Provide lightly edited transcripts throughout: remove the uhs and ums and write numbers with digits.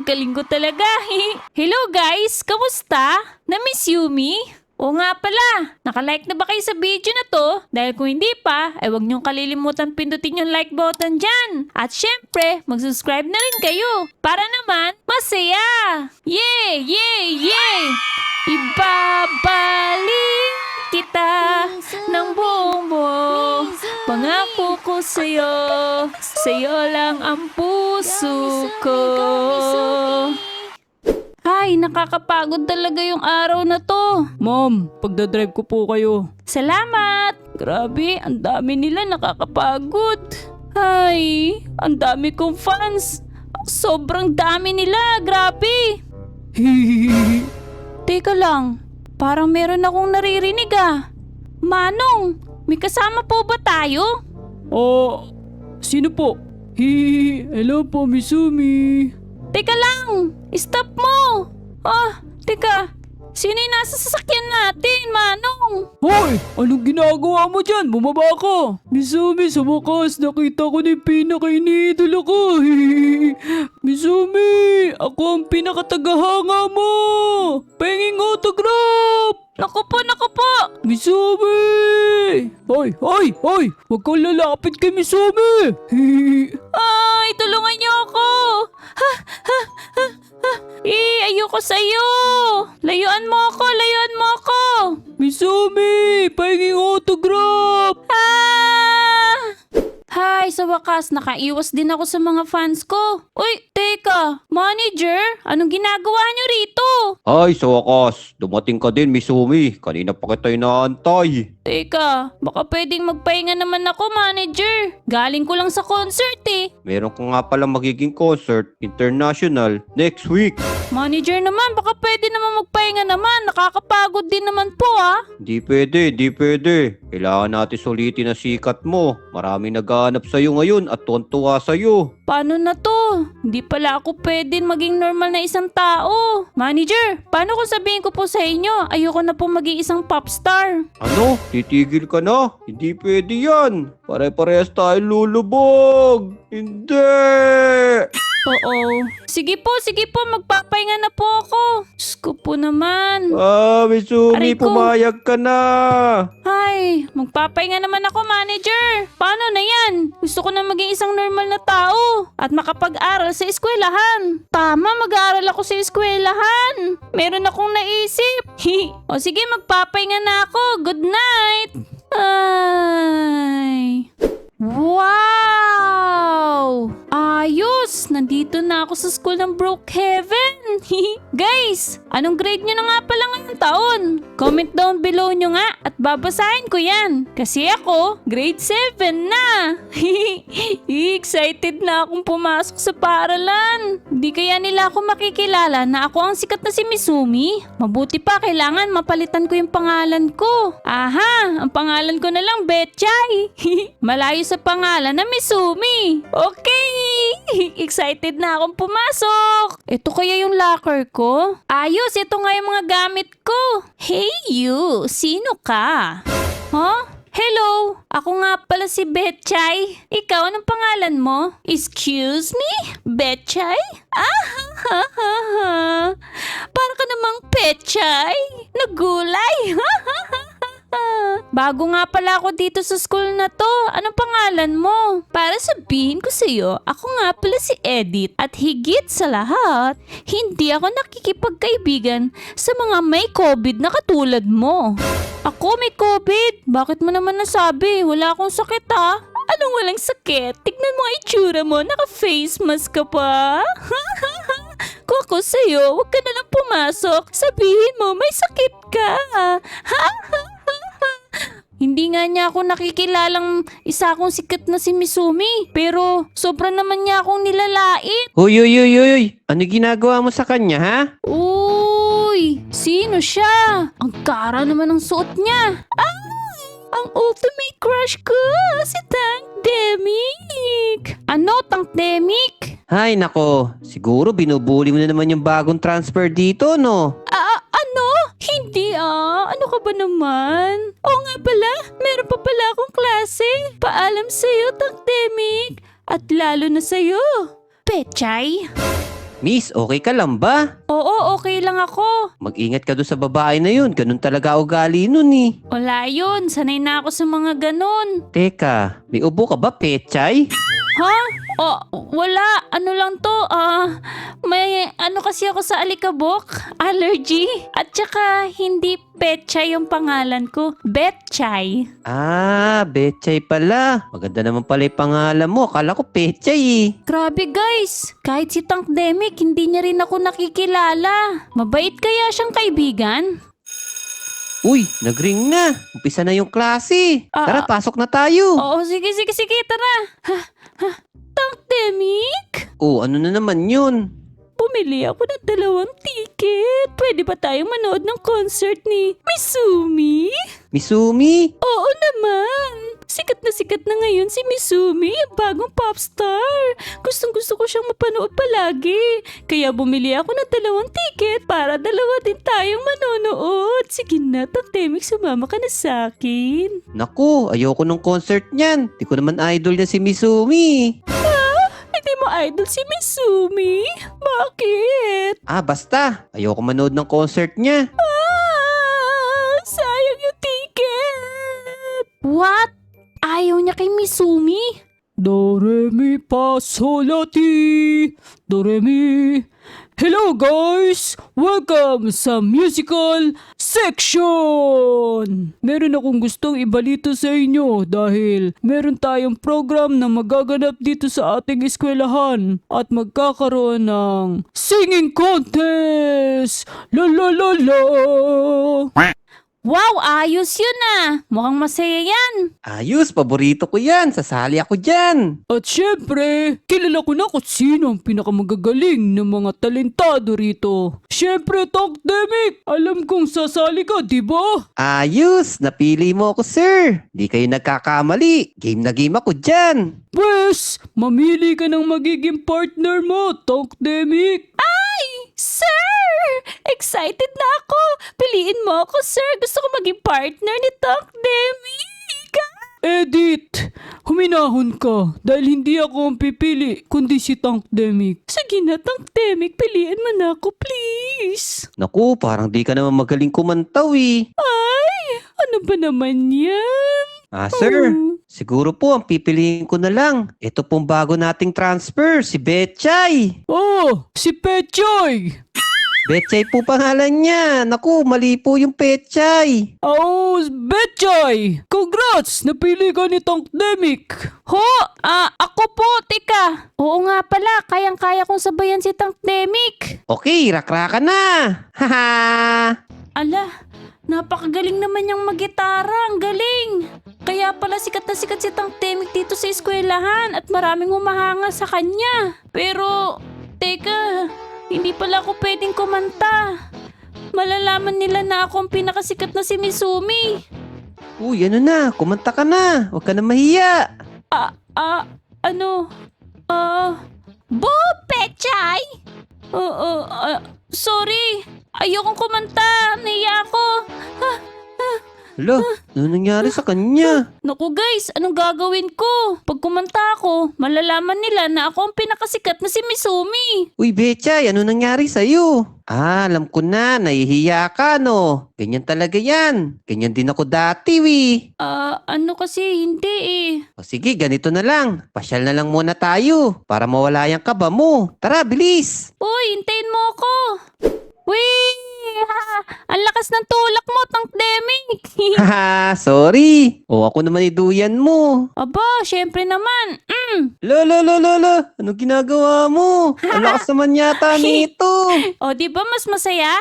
Galing ko talaga. Hello guys, kamusta? Na-miss you me? Oo nga pala, nakalike na ba kayo sa video na to? Dahil kung hindi pa, ay huwag niyong kalilimutan pindutin yung like button dyan. At syempre, mag-subscribe na rin kayo para naman masaya. Yay! Yay! Yay! Ibabalik kita ng buong buo. Pangako ko sa'yo lang ang puso ko. Ay, nakakapagod talaga yung araw na to. Ma'am, pagdadrive ko po kayo. Salamat! Grabe, ang dami nila nakakapagod. Ay, ang dami kong fans. Sobrang dami nila, grabe. Hihihihi. Teka lang, parang meron akong naririnig ah. Manong, may kasama po ba tayo? Oh, sino po? Hihihi. Hello po, Misumi. Teka lang, stop mo. Teka, sino yung nasa sasakyan natin, Manong? Hoy! Anong ginagawa mo dyan? Bumaba ka! Misumi, sa wakas, nakita ko na yung pinaka-iniidolo ko! Misumi! Ako ang pinakatagahanga mo! Penging autograph! Naku po. Misumi! Hoy! Huwag kang lalapit kay Misumi! Ay, tulungan niyo ako. Ayoko sa'yo. Layuan mo ako. Misumi! Penging autograph! Hay, sa wakas, nakaiwas din ako sa mga fans ko. Uy, teka, manager, anong ginagawa niyo rito? Ay, sa wakas. Dumating ka din, Misumi. Kanina pa kita inaantay. Teka, baka pwedeng magpahinga naman ako, manager. Galing ko lang sa concert eh. Meron ka nga pala magiging concert, international, next week. Manager naman, baka pwede naman magpahinga naman. Nakakapagod din naman po ah. Di pwede. Kailangan natin sulitin ang sikat mo. Maraming naghahanap sa'yo ngayon at tuwan-tuwa sa'yo. Paano na to? Hindi pala ako pwede maging normal na isang tao. Manager, paano kung sabihin ko po sa inyo, ayoko na po maging isang popstar? Ano? Titigil ka na? Hindi pwede yan. Pare-parehas tayo lulubog. Hindi! Oo. Sige po, magpapahinga na po ako. Diyos ko po naman. Misumi, Aray ko. pumayag ka na. Ay, magpapahinga naman ako, manager. Paano na yan? Gusto ko na maging isang normal na tao at makapag-aral sa eskwelahan. Tama, mag-aaral ako sa eskwelahan. Meron akong naisip. O sige, magpapahinga na ako. Good night. Ay. Wow! Ayos! Nandito na ako sa school ng Brookhaven. Guys, anong grade nyo na nga pala ngayong taon? Comment down below nyo nga at babasahin ko yan. Kasi ako, grade 7 na. Excited na akong pumasok sa paaralan. Hindi kaya nila ako makikilala na ako ang sikat na si Misumi? Mabuti pa, kailangan mapalitan ko yung pangalan ko. Aha, ang pangalan ko na lang Betchay. Malayo sa pangalan na Misumi. Okay! Excited na akong pumasok. Ito kaya yung locker ko? Ayos, ito nga yung mga gamit ko. Hey you, sino ka? Huh? Hello, ako nga pala si Betchay. Ikaw, anong pangalan mo? Excuse me? Betchay? Para ka namang Petchay. Nagulay. Bago nga pala ako dito sa school na to. Anong pangalan mo? Para sabihin ko sa'yo, ako nga pala si Edith. At higit sa lahat, hindi ako nakikipagkaibigan sa mga may COVID na katulad mo. Ako may COVID? Bakit mo naman nasabi? Wala akong sakit ha? Anong walang sakit? Tignan mo ang itsura mo, naka-face mask ka pa. Kung ako sa'yo, huwag ka na lang pumasok. Sabihin mo, may sakit ka. Hindi nga niya ako nakikilalang isa akong sikat na si Misumi. Pero sobra naman niya akong nilalait. Uy. Ano ginagawa mo sa kanya, ha? Uy, sino siya? Ang kara naman ng suot niya. Ang ultimate crush ko, si Tank Demic. Ano, Tank Demic? Ay, nako. Siguro binubuli mo na naman yung bagong transfer dito, no? Ano? Hindi Ano ka ba naman? Oo nga pala, meron pa pala akong klase. Paalam sa'yo, Tank Demic. At lalo na sa'yo, Pechay? Miss, okay ka lang ba? Oo, okay lang ako. Mag-ingat ka doon sa babae na yun. Ganun talaga ugali nun eh. Wala yun, sanay na ako sa mga ganun. Teka, may ubo ka ba, Pechay? Ha? Oh, wala. Ano lang to? May ano kasi ako sa alikabok. Allergy. At saka hindi Petchay yung pangalan ko. Betchay. Ah, Betchay pala. Maganda naman pala yung pangalan mo. Akala ko Pechay eh. Grabe guys. Kahit si Tankdemic, hindi niya rin ako nakikilala. Mabait kaya siyang kaibigan? Uy, nagring na. Umpisa na yung klase. Tara, pasok na tayo. Oo, sige, tara. Tankdemic? Oh, ano na naman yun? Bumili ako ng 2 ticket. Pwede ba tayong manood ng concert ni Misumi? Misumi? Oo naman. Sikat na ngayon si Misumi, ang bagong popstar. Gustong-gusto ko siyang mapanood palagi. Kaya bumili ako ng 2 ticket para 2 din tayong manonood. Sige na, Tankdemic, sumama ka na sa akin. Naku, ayoko ng concert niyan. Di ko naman idol na si Misumi. Hindi mo idol si Misumi? Bakit? Ah, basta. Ayoko manood ng concert niya. Sayang yung ticket. What? Ayaw niya kay Misumi? Do, re, mi, fa, sol, la, ti. Do, re, mi. Hello guys! Welcome sa musical section! Meron akong gustong ibalita sa inyo dahil meron tayong program na magaganap dito sa ating eskwelahan at magkakaroon ng singing contest! La la la la! Wow, ayos yun ah. Mukhang masaya yan. Ayos, paborito ko yan. Sasali ako dyan. At syempre, kilala ko na kung sino ang pinakamagagaling ng mga talentado rito. Syempre, Tankdemic! Alam kong sasali ka, di ba? Ayos, napili mo ako, sir. Di kayo nagkakamali. Game na game ako dyan. Pwes, mamili ka ng magiging partner mo, Tankdemic. Sir! Excited na ako. Piliin mo ako, sir. Gusto ko maging partner ni Tankdemic. Edit, huminahon ka dahil hindi ako ang pipili kundi si Tankdemic. Sige na, Tankdemic. Piliin mo na ako, please. Naku, parang di ka naman magaling kumantaw eh. Ay, ano ba naman yan? Ah, sir. Siguro po ang pipiliin ko na lang. Ito pong bago nating transfer, si Betchay. Oh, si Pechay! Betchay po pangalan niya. Naku, mali po yung Petchay. Oh, Betchay! Congrats! Napili ka ni Tankdemic! Ho! Ako po, teka. Oo nga pala, kayang-kaya kong sabayan si Tankdemic. Okay, rakraka na. Haha. Ala, napakagaling naman niyang mag-gitara. Ang galing. Kaya pala sikat na sikat si Tankdemic dito sa eskwelahan at maraming humahanga sa kanya. Pero, teka, hindi pala ako pwedeng kumanta. Malalaman nila na ako ang pinakasikat na si Misumi. Uy, ano na? Kumanta ka na. Huwag ka na mahiya. Boo, Pechay! Sorry. Ayokong kumanta. Naiya ako. Hala, ano nangyari sa kanya? Naku guys, anong gagawin ko? Pag kumanta ako, malalaman nila na ako ang pinakasikat na si Misumi. Uy, Betchay, ano nangyari sa'yo? Ah, alam ko na. Nahihiya ka, no? Ganyan talaga yan. Ganyan din ako dati, wi. Ano kasi hindi eh. O sige, ganito na lang. Pasyal na lang muna tayo para mawala yung kaba mo. Tara, bilis! Uy, hintayin mo ako. Wee! Ang lakas ng tulak mo, Tankdemic. Haha, sorry. O ako naman iduyan mo. Aba, syempre naman. Lo. Ano ginagawa mo? Ang lakas naman yata nito. O, di ba mas masaya?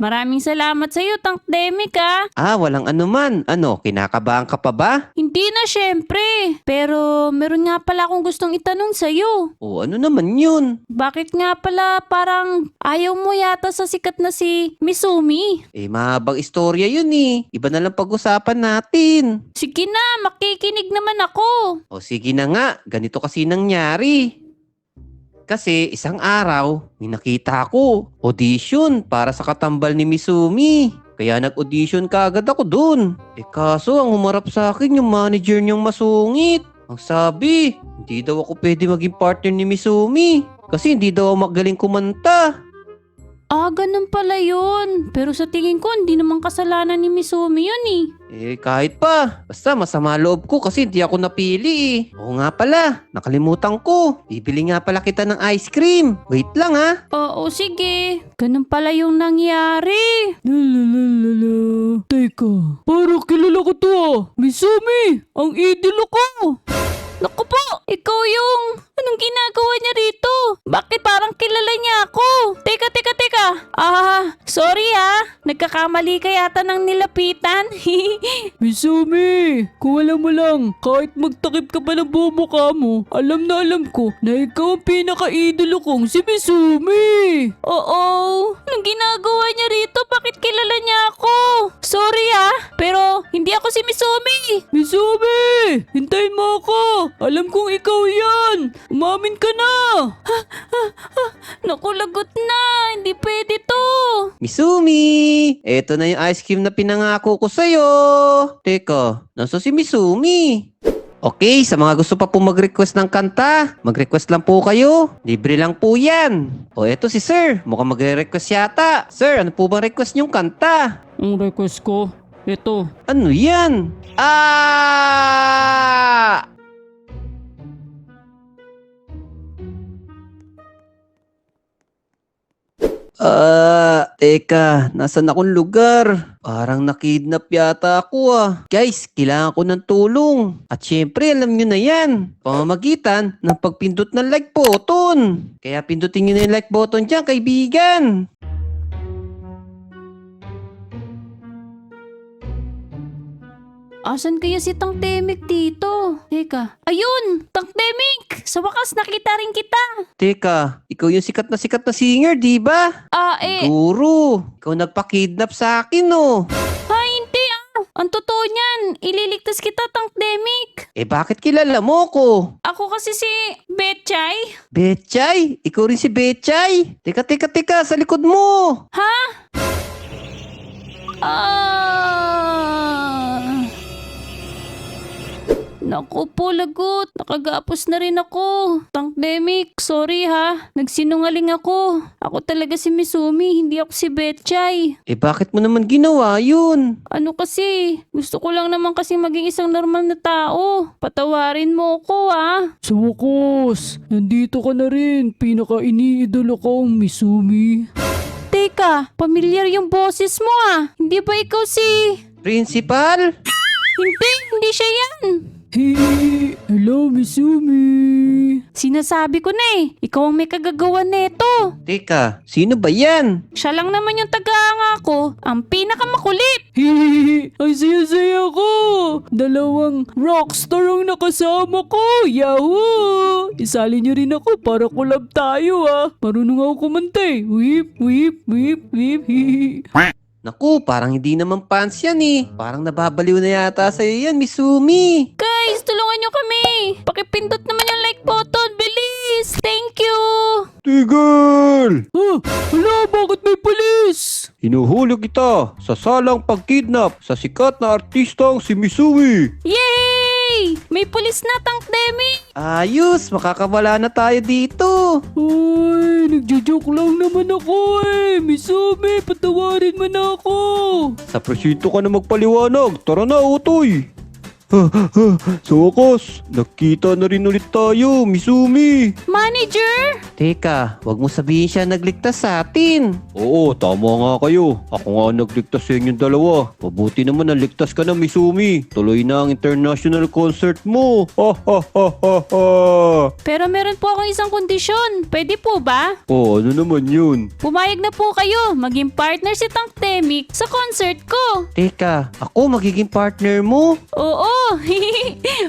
Maraming salamat sa'yo, Tankdemic ah. Ah, walang anuman. Ano, kinakabahan ka pa ba? Hindi na syempre. Pero meron nga pala akong gustong itanong sa'yo. O ano naman yun? Bakit nga pala parang ayaw mo yata sa sikat na si Misumi? Eh, mahabang istorya yun eh. Iba na lang pag-usapan natin. Sige na, makikinig naman ako. O sige na nga, ganito kasi nangyari. Kasi isang araw, may nakita ako. Audition para sa katambal ni Misumi. Kaya nag-audition kaagad ako dun. Eh kaso ang humarap sa akin yung manager niyang masungit. Ang sabi, hindi daw ako pwede maging partner ni Misumi. Kasi hindi daw ako magaling kumanta. Ah, ganun pala yun. Pero sa tingin ko, hindi naman kasalanan ni Misumi yun eh. Kahit pa. Basta masama loob ko kasi hindi ako napili eh. Oo nga pala, nakalimutan ko. Bibili nga pala kita ng ice cream. Wait lang ha. Oo, sige. Ganun pala yung nangyari. Lalalala. Teka, parang kilala ko to ah. Misumi, ang idolo ko. Naku po, ikaw yung... Anong ginagawa niya rito? Bakit parang kilala niya ako? Teka. Sorry nagkakamali ka yata ng nilapitan. Misumi, kung alam mo lang, kahit magtakip ka pa ng bumukha mo, alam na alam ko na ikaw ang pinaka-idolo kong si Misumi. Oo, anong ginagawa niya rito? Bakit kilala niya ako? Sorry pero hindi ako si Misumi. Misumi, hintayin mo ako. Alam kong ikaw yan. Umamin ka na. Naku, lagot na. Hindi pwede to. Misumi! Eto na yung ice cream na pinangako ko sa'yo. Teka, nasa si Misumi? Okay, sa mga gusto pa po mag-request ng kanta, mag-request lang po kayo. Libre lang po yan. O eto si Sir, mukhang magre-request yata. Sir, ano po bang request niyong kanta? Ang request ko, ito. Ano yan? Teka, nasan akong lugar? Parang nakidnap yata ako Guys, kailangan ko ng tulong. At syempre, alam nyo na yan. Pamamagitan ng pagpindot ng like button. Kaya pindutin nyo na yung like button dyan, kaibigan. Asan kaya si Tang Temik dito? Teka, ayun! Tang Temik! Sa wakas nakita rin kita. Teka, ikaw yung sikat na singer, di ba? Guru, ikaw nagpa-kidnap sa akin, no? Hindi Ang totoo niyan, ililigtas kita, Tang Temik. Bakit kilala mo ko? Ako kasi si Betchay. Betchay? Ikaw rin si Betchay? Teka, sa likod mo! Naku po, lagot. Nakagapos na rin ako. Tang Temik, sorry Nagsinungaling ako. Ako talaga si Misumi, hindi ako si Betchay. Bakit mo naman ginawa yun? Ano kasi, gusto ko lang naman kasi maging isang normal na tao. Patawarin mo ako Sa wakas, nandito ka na rin. Pinaka-iniidolo kong Misumi. Teka, pamilyar yung boses mo Hindi ba ikaw si... Principal? Hindi siya yan. Hey, hello Misumi. Sinasabi ko na ikaw ang may kagagawa neto. Teka, sino ba yan? Siya lang naman yung taga-anga ko, ang pinakamakulit. Hey, ang saya-saya ko. 2 rockstar ang nakasama ko. Yahoo! Isali niyo rin ako para collab tayo Marunong ako kumanta Whip, whip, whip, whip, Naku, parang hindi naman fans yan Parang nababaliw na yata sa'yo yan, Misumi. Guys, tulungan nyo kami. Pakipindot naman yung like button. Bilis! Thank you! Tigil! Hala, bakit may pulis? Hinuhuli kita sa salang pagkidnap sa sikat na artistang si Misumi. Yay! May pulis na, Tang Temik. Ayos, makakawala na tayo dito. Ay, nagjo-joke lang naman ako Misumi, patawarin mo na ako. Sa presinto ka na magpaliwanag. Tara na, Utoy. Sa wakas, nakita na rin ulit tayo, Misumi. Manager? Teka, wag mo sabihin siya nagligtas sa atin. Oo, tama nga kayo. Ako nga nagligtas sa inyong dalawa. Mabuti naman naligtas ka na, Misumi. Tuloy na ang international concert mo. Pero meron po akong isang kondisyon. Pwede po ba? Ano naman yun? Pumayag na po kayo maging partner si Tang Temik sa concert ko. Teka, ako magiging partner mo? Oo.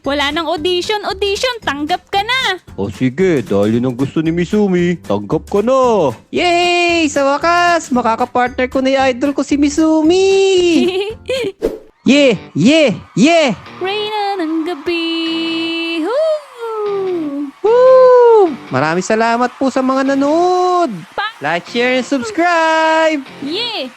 Wala nang audition. Tanggap ka na. Sige, dahil yun ang gusto ni Misumi, tanggap ka na. Yay! Sa wakas, makakapartner ko na yung idol ko si Misumi. Yeah! Reyna ng gabi. Woo! Maraming salamat po sa mga nanood. Like, share, and subscribe! Yeah!